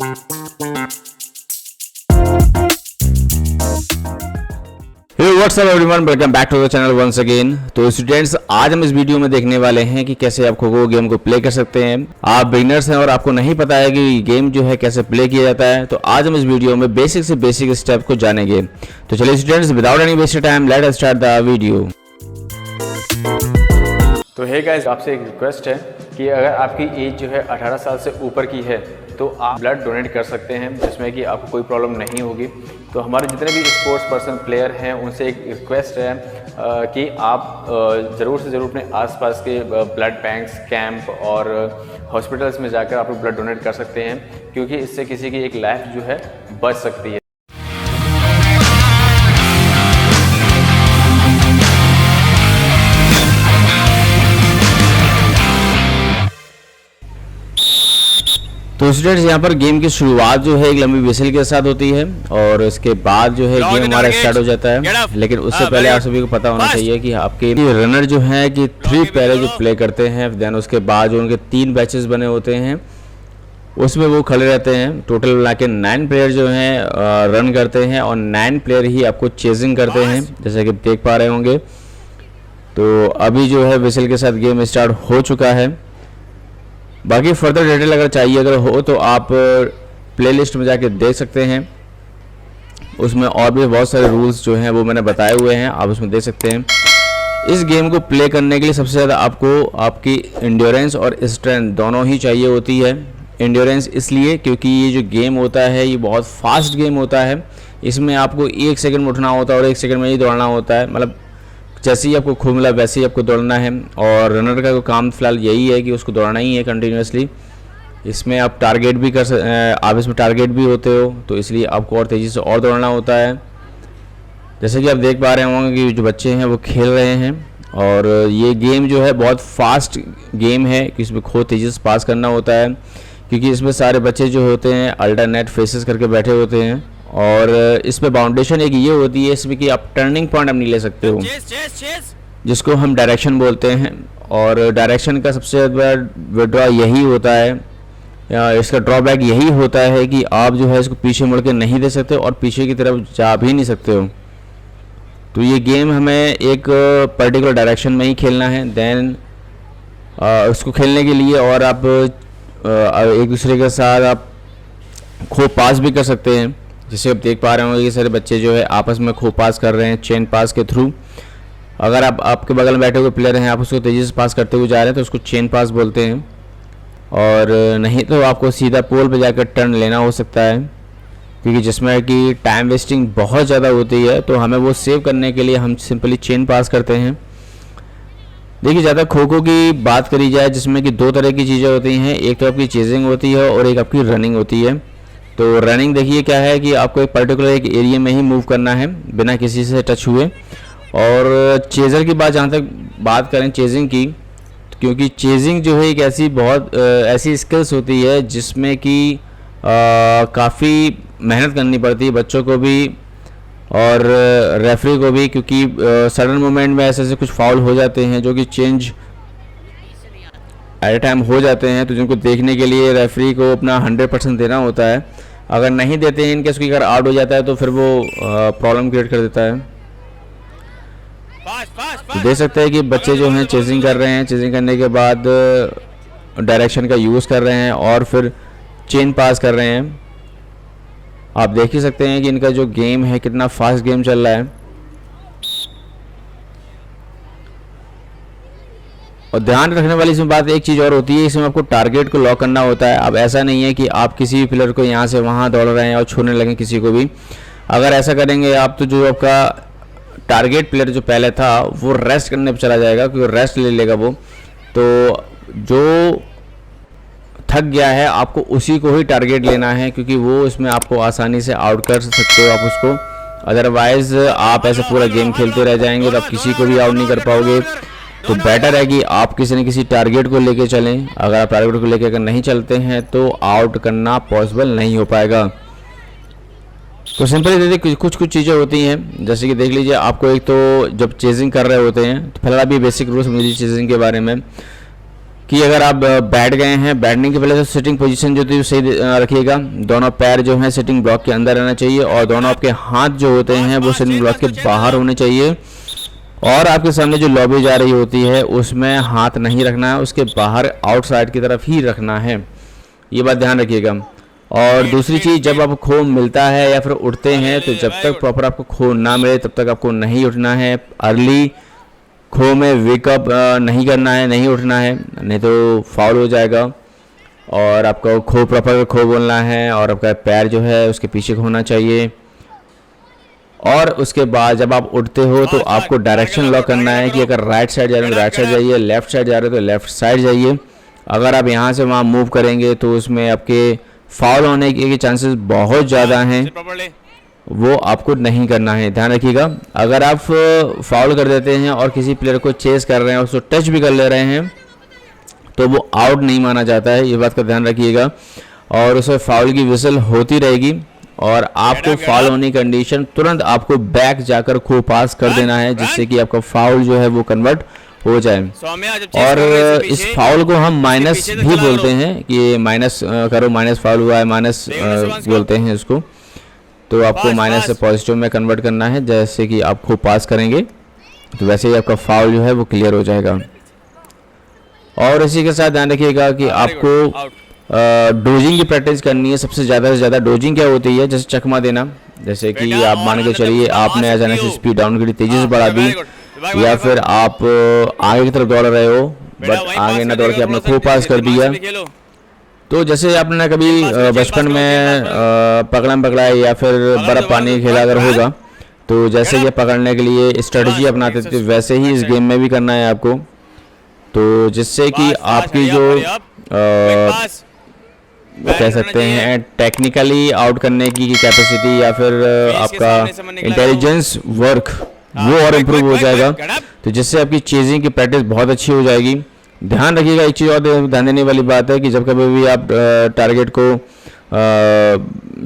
What's up everyone, welcome back to the channel once again. तो students, आज हम इस वीडियो में देखने वाले हैं कि कैसे आप खो खो गेम को प्ले कर सकते हैं। आप बिगिनर्स हैं और आपको नहीं पता है कि गेम जो है कैसे प्ले किया जाता है, तो आज हम इस वीडियो में बेसिक से बेसिक स्टेप को जानेंगे। तो चलिए students, without any wasted time let us start the video. तो हे गाइस, आपसे एक रिक्वेस्ट है कि अगर आपकी एज जो है 18 साल से ऊपर की है तो आप ब्लड डोनेट कर सकते हैं, जिसमें कि आपको कोई प्रॉब्लम नहीं होगी। तो हमारे जितने भी स्पोर्ट्स पर्सन प्लेयर हैं उनसे एक रिक्वेस्ट है कि आप ज़रूर से ज़रूर अपने आसपास के ब्लड बैंक्स, कैंप और हॉस्पिटल्स में जाकर आप ब्लड डोनेट कर सकते हैं, क्योंकि इससे किसी की एक लाइफ जो है बच सकती है। तो स्टूडेंट्स, यहाँ पर गेम की शुरुआत जो है एक लंबी विसल के साथ होती है और इसके बाद जो है गेम हमारा स्टार्ट हो जाता है। लेकिन उससे पहले आप सभी को पता होना चाहिए कि आपके रनर जो है कि 3 पहले जो प्ले करते हैं, देन उसके बाद जो उनके 3 बैचेस बने होते हैं उसमें वो खड़े रहते हैं। टोटल मिला के 9 प्लेयर जो हैं रन करते हैं और 9 प्लेयर ही आपको चेजिंग करते हैं, जैसे कि देख पा रहे होंगे। तो अभी जो है विसल के साथ गेम स्टार्ट हो चुका है। बाकी फर्दर डिटेल अगर हो तो आप प्लेलिस्ट में जाके देख सकते हैं, उसमें और भी बहुत सारे रूल्स जो हैं वो मैंने बताए हुए हैं, आप उसमें देख सकते हैं। इस गेम को प्ले करने के लिए सबसे ज़्यादा आपको आपकी एंड्योरेंस और स्ट्रेंथ दोनों ही चाहिए होती है। एंड्योरेंस इसलिए क्योंकि ये जो गेम होता है ये बहुत फास्ट गेम होता है। इसमें आपको 1 सेकंड में उठना होता है और 1 सेकंड में ही दौड़ना होता है, मतलब जैसे ही आपको खूब मिला वैसे ही आपको दौड़ना है। और रनर का काम फिलहाल यही है कि उसको दौड़ना ही है कंटिन्यूसली। इसमें आप टारगेट भी आप इसमें टारगेट भी होते हो, तो इसलिए आपको और तेज़ी से और दौड़ना होता है। जैसे कि आप देख पा रहे होंगे कि जो बच्चे हैं वो खेल रहे हैं और ये गेम जो है बहुत फास्ट गेम है कि इसमें खूब तेज़ी से पास करना होता है, क्योंकि इसमें सारे बच्चे जो होते हैं अल्टरनेट फेसेस करके बैठे होते हैं। और इस पे बाउंडेशन एक ये होती है इसमें कि आप टर्निंग पॉइंट आप नहीं ले सकते हो, जिसको हम डायरेक्शन बोलते हैं। और डायरेक्शन का सबसे बड़ा विड्रॉ यही होता है, या इसका ड्रॉबैक यही होता है कि आप जो है इसको पीछे मुड़ के नहीं दे सकते और पीछे की तरफ जा भी नहीं सकते हो। तो ये गेम हमें एक पर्टिकुलर डायरेक्शन में ही खेलना है। देन उसको खेलने के लिए और आप एक दूसरे के साथ आप खूब पास भी कर सकते हैं। जैसे आप देख पा रहे होंगे ये सारे बच्चे जो है आपस में खूब पास कर रहे हैं चेन पास के थ्रू। अगर आप आपके बगल में बैठे हुए प्लेयर हैं, आप उसको तेज़ी से पास करते हुए जा रहे हैं तो उसको चेन पास बोलते हैं। और नहीं तो आपको सीधा पोल पे जाकर टर्न लेना हो सकता है, क्योंकि जिसमें कि टाइम वेस्टिंग बहुत ज़्यादा होती है। तो हमें वो सेव करने के लिए हम सिंपली चेन पास करते हैं। देखिए, ज़्यादा खो खो की बात करी जाए जिसमें कि 2 तरह की चीज़ें होती हैं, एक तो आपकी चेजिंग होती है और एक आपकी रनिंग होती है। तो रनिंग देखिए क्या है कि आपको एक पर्टिकुलर एक एरिया में ही मूव करना है बिना किसी से टच हुए। और चेज़र की बात जहाँ तक बात करें चेजिंग की, क्योंकि चेजिंग जो है एक ऐसी स्किल्स होती है जिसमें कि काफ़ी मेहनत करनी पड़ती है बच्चों को भी और रेफरी को भी, क्योंकि सडन मोमेंट में ऐसे कुछ फाउल हो जाते हैं जो कि चेंज एट ए टाइम हो जाते हैं, तो जिनको देखने के लिए रेफरी को अपना 100% देना होता है। अगर नहीं देते हैं इनकेस कोई अगर आउट हो जाता है तो फिर वो प्रॉब्लम क्रिएट कर देता है। तो देख सकते हैं कि बच्चे जो हैं चेजिंग कर रहे हैं, चेजिंग करने के बाद डायरेक्शन का यूज़ कर रहे हैं और फिर चेन पास कर रहे हैं। आप देख ही सकते हैं कि इनका जो गेम है कितना फास्ट गेम चल रहा है। और ध्यान रखने वाली इसमें बात एक चीज़ और होती है, इसमें आपको टारगेट को लॉक करना होता है। अब ऐसा नहीं है कि आप किसी भी प्लेयर को यहाँ से वहाँ दौड़ रहे हैं और छूने लगें किसी को भी। अगर ऐसा करेंगे आप तो जो आपका टारगेट प्लेयर जो पहले था वो रेस्ट करने पर चला जाएगा, क्योंकि रेस्ट ले लेगा वो। तो जो थक गया है आपको उसी को ही टारगेट लेना है, क्योंकि वो इसमें आपको आसानी से आउट कर सकते हो आप उसको। अदरवाइज़ आप ऐसे पूरा गेम खेलते रह जाएंगे तो आप किसी को भी आउट नहीं कर पाओगे। तो बेटर है कि आप किसी न किसी टारगेट को लेके चलें। अगर आप टारगेट को लेके अगर नहीं चलते हैं तो आउट करना पॉसिबल नहीं हो पाएगा। तो सिंपली देखिए कुछ चीज़ें होती हैं, जैसे कि देख लीजिए आपको एक तो जब चेजिंग कर रहे होते हैं तो फिलहाल अभी बेसिक रूल्स समझ लीजिए चेजिंग के बारे में। कि अगर आप बैठ गए हैं, बैठने के पहले तो सिटिंग पोजीशन जो थी सही रखिएगा। दोनों पैर जो हैं सिटिंग ब्लॉक के अंदर रहना चाहिए और दोनों आपके हाथ जो होते हैं वो सिटिंग ब्लॉक के बाहर होने चाहिए। और आपके सामने जो लॉबी जा रही होती है उसमें हाथ नहीं रखना है, उसके बाहर आउटसाइड की तरफ ही रखना है, ये बात ध्यान रखिएगा। और दूसरी चीज़, जब आपको खो मिलता है या फिर उठते हैं तो जब तक प्रॉपर आपको खो ना मिले तब तक आपको नहीं उठना है। अर्ली खो में वेकअप नहीं करना है, नहीं उठना है, नहीं तो फाउल हो जाएगा। और आपको खो प्रॉपर खो बोलना है और आपका पैर जो है उसके पीछे होना चाहिए। और उसके बाद जब आप उठते हो तो आपको डायरेक्शन लॉक करना है कि अगर राइट साइड जा रहे हो तो राइट साइड जाइए, लेफ्ट साइड जा रहे हो तो लेफ्ट साइड जाइए। अगर आप यहाँ से वहाँ मूव करेंगे तो उसमें आपके फाउल होने के चांसेस बहुत ज़्यादा हैं, वो आपको नहीं करना है, ध्यान रखिएगा। अगर आप फाउल कर देते हैं और किसी प्लेयर को चेस कर रहे हैं, उसको टच भी कर ले रहे हैं, तो वो आउट नहीं माना जाता है, ये बात का ध्यान रखिएगा। और उसमें फाउल की विसल होती रहेगी और आपको फाउल होने की कंडीशन तुरंत आपको बैक जाकर खो पास कर देना है, जिससे कि आपका फाउल जो है वो कन्वर्ट हो जाए। और इस फाउल को हम माइनस भी बोलते हैं कि माइनस करो, माइनस फाउल हुआ है, माइनस बोलते हैं इसको। तो आपको माइनस से पॉजिटिव में कन्वर्ट करना है, जैसे कि आप खो पास करेंगे तो वैसे ही आपका फाउल जो है वो क्लियर हो जाएगा। और इसी के साथ ध्यान रखिएगा कि आपको डोजिंग की प्रैक्टिस करनी है सबसे ज़्यादा से ज़्यादा। डोजिंग क्या होती है, जैसे चकमा देना, जैसे कि आप मान के चलिए आपने अचानक से स्पीड डाउन करी, तेजी से बढ़ा दी, या फिर आप आगे की तरफ दौड़ रहे हो बट आगे ना दौड़ के आपने खो पास कर दिया। तो जैसे आपने कभी बचपन में पकड़म पकड़ा या फिर बर्फ पानी खेला अगर होगा, तो जैसे ये पकड़ने के लिए स्ट्रेटजी अपनाते थे वैसे ही इस गेम में भी करना है आपको। तो जिससे कि आपकी जो कह सकते हैं टेक्निकली आउट करने की कैपेसिटी या फिर आपका इंटेलिजेंस वर्क वो और इम्प्रूव हो जाएगा, तो जिससे आपकी चेजिंग की प्रैक्टिस बहुत अच्छी हो जाएगी। ध्यान रखिएगा, एक चीज़ और ध्यान देने वाली बात है कि जब कभी भी आप टारगेट को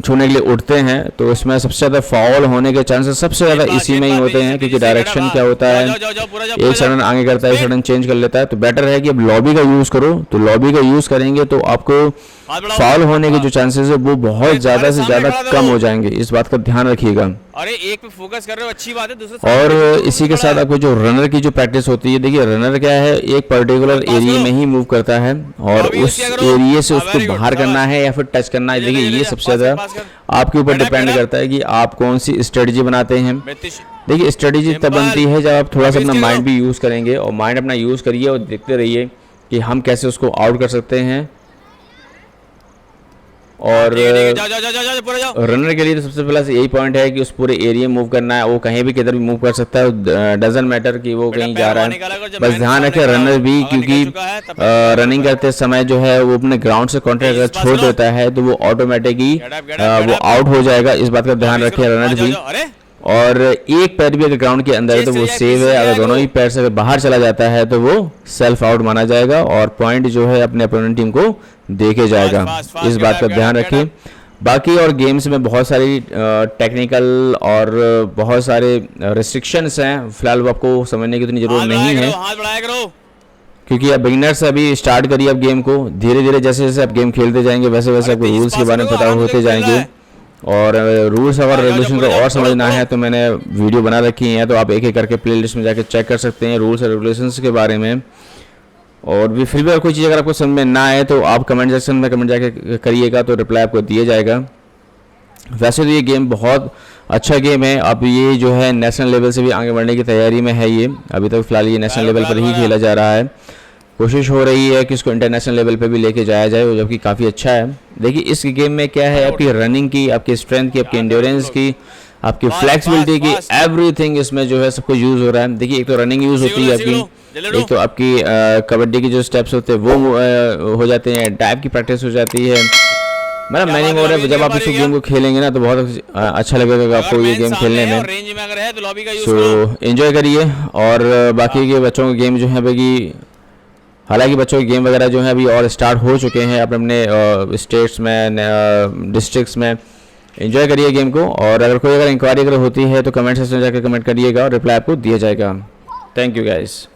छूने के लिए उठते हैं तो इसमें सबसे ज़्यादा फाउल होने के चांसेस सबसे ज़्यादा इसी में ही होते हैं, क्योंकि डायरेक्शन क्या होता है, एक सडन आगे करता है, सडन चेंज कर लेता है। तो बेटर है कि अब लॉबी का यूज़ करो। तो लॉबी का यूज़ करेंगे तो आपको फाउल होने के जो चांसेस है वो बहुत ज़्यादा से ज़्यादा कम हो जाएंगे, इस बात का ध्यान रखिएगा। अरे एक पे फोकस कर रहे हो, अच्छी बात है। दूसरा और इसी के साथ आपको जो रनर की जो प्रैक्टिस होती है, देखिए रनर क्या है, एक पर्टिकुलर एरिया में ही मूव करता है और उस एरिया से उसको बाहर करना है या फिर टच करना है। देखिए ये सबसे ज़्यादा आपके ऊपर डिपेंड करता है कि आप कौन सी स्ट्रेटजी बनाते हैं। देखिए स्ट्रेटजी तब बनती है जब आप थोड़ा सा अपना माइंड भी यूज़ करेंगे, और माइंड अपना यूज़ करिए और देखते रहिए कि हम कैसे उसको आउट कर सकते हैं। और रनर के लिए तो सबसे पहला यही पॉइंट है कि उस पूरे एरिया मूव करना है, वो कहीं भी किधर भी मूव कर सकता है, डजंट मैटर कि वो कहीं जा रहा है। बस ध्यान रखें रनर भी, क्योंकि रनिंग करते समय जो है वो अपने ग्राउंड से कॉन्टैक्ट अगर छोड़ देता है तो वो ऑटोमेटिकली वो आउट हो जाएगा, इस बात का ध्यान रखें रनर भी। और एक पैर भी अगर ग्राउंड के अंदर है तो वो सेव है, अगर दोनों ही पैर से बाहर चला जाता है तो वो सेल्फ आउट माना जाएगा और पॉइंट जो है अपने अपोनेंट टीम को देके जाएगा, इस बात का ध्यान रखें। बाकी और गेम्स में बहुत सारी टेक्निकल और बहुत सारे रिस्ट्रिक्शंस हैं, फिलहाल वो आपको समझने की इतनी जरूरत नहीं है, क्योंकि आप बिगिनर से अभी स्टार्ट करिए अब गेम को। धीरे धीरे जैसे जैसे आप गेम खेलते जाएंगे वैसे वैसे आपको रूल्स के बारे में पता होते जाएंगे। और रूल्स और रेगुलेशन को और समझना है तो मैंने वीडियो बना रखी है, तो आप एक एक करके प्लेलिस्ट में जाकर चेक कर सकते हैं रूल्स और रेगुलेशंस के बारे में। और भी फिर भी अगर कोई चीज़ अगर आपको समझ में ना आए तो आप कमेंट सेक्शन में कमेंट जाके करिएगा, तो रिप्लाई आपको दिया जाएगा। वैसे तो ये गेम बहुत अच्छा गेम है, अब ये जो है नेशनल लेवल से भी आगे बढ़ने की तैयारी में है। ये अभी तक फिलहाल ये नेशनल लेवल पर ही खेला जा रहा है, कोशिश हो रही है कि इसको इंटरनेशनल लेवल पे भी लेके जाया जाए, जबकि काफ़ी अच्छा है। देखिए इस गेम में क्या है, आपकी रनिंग की, आपकी स्ट्रेंथ की, आपकी एंड्योरेंस की, आपकी फ्लेक्सिबिलिटी की, एवरीथिंग इसमें जो है सब कुछ यूज़ हो रहा है। देखिए एक तो रनिंग यूज़ होती है आपकी, एक तो आपकी कबड्डी की जो स्टेप्स होते हैं वो हो जाते हैं, डाइव की प्रैक्टिस हो जाती है। मतलब मैंने बोल रहा है जब आप इस गेम को खेलेंगे ना तो बहुत अच्छा लगेगा आपको ये गेम खेलने में। सो एंजॉय करिए। और बाकी के बच्चों के गेम जो है भाई, हालांकि बच्चों के गेम वगैरह जो है अभी और स्टार्ट हो चुके हैं अपने अपने स्टेट्स में, डिस्ट्रिक्ट्स में। एंजॉय करिए गेम को। और अगर कोई इंक्वायरी अगर होती है तो कमेंट सेक्शन में जाकर कमेंट करिएगा और रिप्लाई आपको दिया जाएगा। Thank you guys.